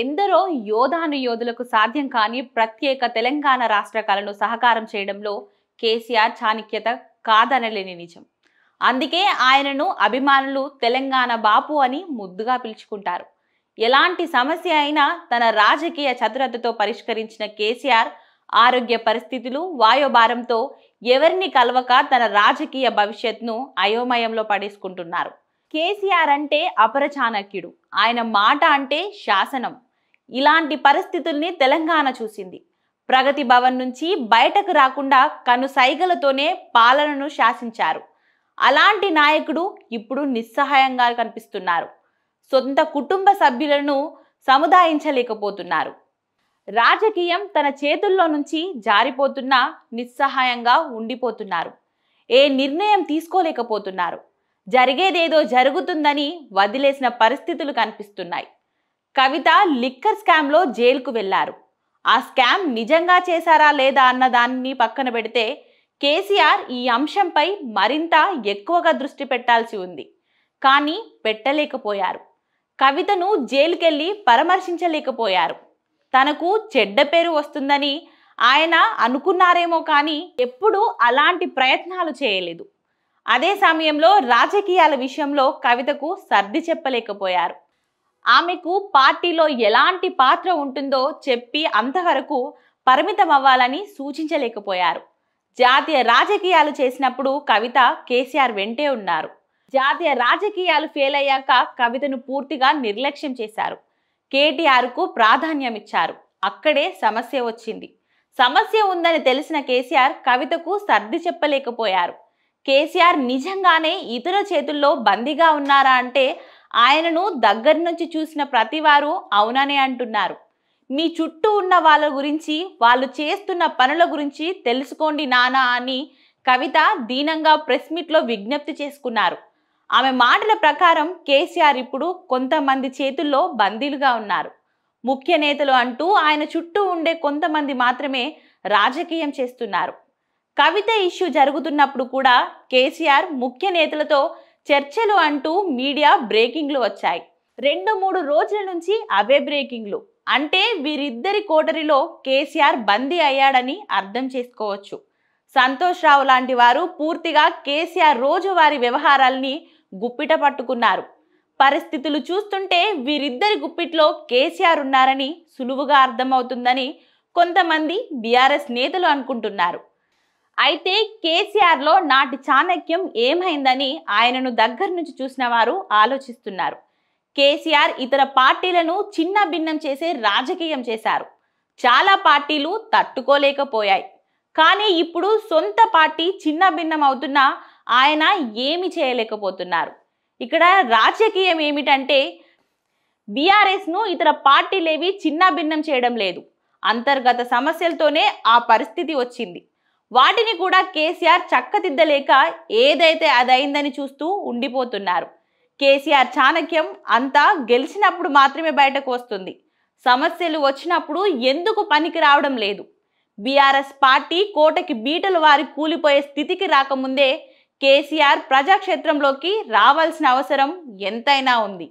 ఎందరో యోధానుయోధులకు సాధ్యం కాని ప్రత్యేక తెలంగాణ రాష్ట్ర కళను సహకారం చేయడంలో కేసీఆర్ చాణక్యత కాదనలేని నిజం. అందుకే ఆయనను అభిమానులు తెలంగాణ బాపు అని ముద్దుగా పిలుచుకుంటారు. ఎలాంటి సమస్య అయినా తన రాజకీయ చతురతతో పరిష్కరించిన కేసీఆర్ ఆరోగ్య పరిస్థితులు వాయోభారంతో ఎవరిని కలవక తన రాజకీయ భవిష్యత్తును అయోమయంలో పడేసుకుంటున్నారు. కేసీఆర్ అంటే అపర చాణక్యుడు, ఆయన మాట అంటే శాసనం. ఇలాంటి పరిస్థితుల్ని తెలంగాణ చూసింది. ప్రగతి భవన్ నుంచి బయటకు రాకుండా కను సైగలతోనే పాలనను శాసించారు. అలాంటి నాయకుడు ఇప్పుడు నిస్సహాయంగా కనిపిస్తున్నారు. సొంత కుటుంబ సభ్యులను సముదాయించలేకపోతున్నారు. రాజకీయం తన చేతుల్లో నుంచి జారిపోతున్నా నిస్సహాయంగా ఉండిపోతున్నారు. ఏ నిర్ణయం తీసుకోలేకపోతున్నారు. జరిగేదేదో జరుగుతుందని వదిలేసిన పరిస్థితులు కనిపిస్తున్నాయి. కవిత లిక్కర్ స్కామ్లో జైలుకు వెళ్లారు. ఆ స్కామ్ నిజంగా చేశారా లేదా అన్న దాన్ని పక్కన పెడితే కేసీఆర్ ఈ అంశంపై మరింత ఎక్కువగా దృష్టి పెట్టాల్సి ఉంది. కానీ పెట్టలేకపోయారు. కవితను జైలుకెళ్ళి పరామర్శించలేకపోయారు. తనకు చెడ్డ పేరు వస్తుందని ఆయన అనుకున్నారేమో కానీ ఎప్పుడూ అలాంటి ప్రయత్నాలు చేయలేదు. అదే సమయంలో రాజకీయాల విషయంలో కవితకు సర్ది చెప్పలేకపోయారు. ఆమెకు పార్టీలో ఎలాంటి పాత్ర ఉంటుందో చెప్పి అంతవరకు పరిమితం అవ్వాలని సూచించలేకపోయారు. జాతీయ రాజకీయాలు చేసినప్పుడు కవిత కేసీఆర్ వెంటే ఉన్నారు. జాతీయ రాజకీయాలు ఫెయిల్ అయ్యాక కవితను పూర్తిగా నిర్లక్ష్యం చేశారు. కేటీఆర్కు ప్రాధాన్యం ఇచ్చారు. అక్కడే సమస్య వచ్చింది. సమస్య ఉందని తెలిసిన కేసీఆర్ కవితకు సర్ది చెప్పలేకపోయారు. కేసీఆర్ నిజంగానే ఇతర చేతుల్లో బందీగా ఉన్నారా అంటే ఆయనను దగ్గర నుంచి చూసిన ప్రతి వారు అవుననే అంటున్నారు. మీ చుట్టూ ఉన్న వాళ్ళ గురించి, వాళ్ళు చేస్తున్న పనుల గురించి తెలుసుకోండి నానా అని కవిత దీనంగా ప్రెస్ మీట్లో విజ్ఞప్తి చేసుకున్నారు. ఆమె మాటల ప్రకారం కేసీఆర్ ఇప్పుడు కొంతమంది చేతుల్లో బందీలుగా ఉన్నారు. ముఖ్య నేతలు అంటూ ఆయన చుట్టూ ఉండే కొంతమంది మాత్రమే రాజకీయం చేస్తున్నారు. కవిత ఇష్యూ జరుగుతున్నప్పుడు కూడా కేసీఆర్ ముఖ్య నేతలతో చర్చలు అంటూ మీడియా బ్రేకింగ్లు వచ్చాయి. 2-3 రోజుల నుంచి అవే బ్రేకింగ్లు. అంటే వీరిద్దరి కోటరిలో కేసీఆర్ బందీ అయ్యాడని అర్థం చేసుకోవచ్చు. సంతోష్ రావు లాంటి వారు పూర్తిగా కేసీఆర్ రోజువారీ వ్యవహారాల్ని గుప్పిట పట్టుకున్నారు. పరిస్థితులు చూస్తుంటే వీరిద్దరి గుప్పిట్లో కేసీఆర్ ఉన్నారని సులువుగా అర్థమవుతుందని కొంతమంది బీఆర్ఎస్ నేతలు అనుకుంటున్నారు. అయితే కేసీఆర్లో నాటి చాణక్యం ఏమైందని ఆయనను దగ్గర నుంచి చూసిన వారు ఆలోచిస్తున్నారు. కేసీఆర్ ఇతర పార్టీలను చిన్న భిన్నం చేసే రాజకీయం చేశారు. చాలా పార్టీలు తట్టుకోలేకపోయాయి. కానీ ఇప్పుడు సొంత పార్టీ చిన్న భిన్నం అవుతున్నా ఆయన ఏమి చేయలేకపోతున్నారు. ఇక్కడ రాజకీయం ఏమిటంటే బీఆర్ఎస్ను ఇతర పార్టీలేవి చిన్న భిన్నం చేయడం లేదు. అంతర్గత సమస్యలతోనే ఆ పరిస్థితి వచ్చింది. వాటిని కూడా కేసీఆర్ చక్కదిద్దలేక ఏదైతే అదైందని చూస్తూ ఉండిపోతున్నారు. కేసీఆర్ చాణక్యం అంతా గెలిచినప్పుడు మాత్రమే బయటకు వస్తుంది. సమస్యలు వచ్చినప్పుడు ఎందుకు పనికి రావడం లేదు. బీఆర్ఎస్ పార్టీ కోటకి బీటలు వారి కూలిపోయే స్థితికి రాకముందే కేసీఆర్ ప్రజాక్షేత్రంలోకి రావాల్సిన అవసరం ఎంతైనా ఉంది.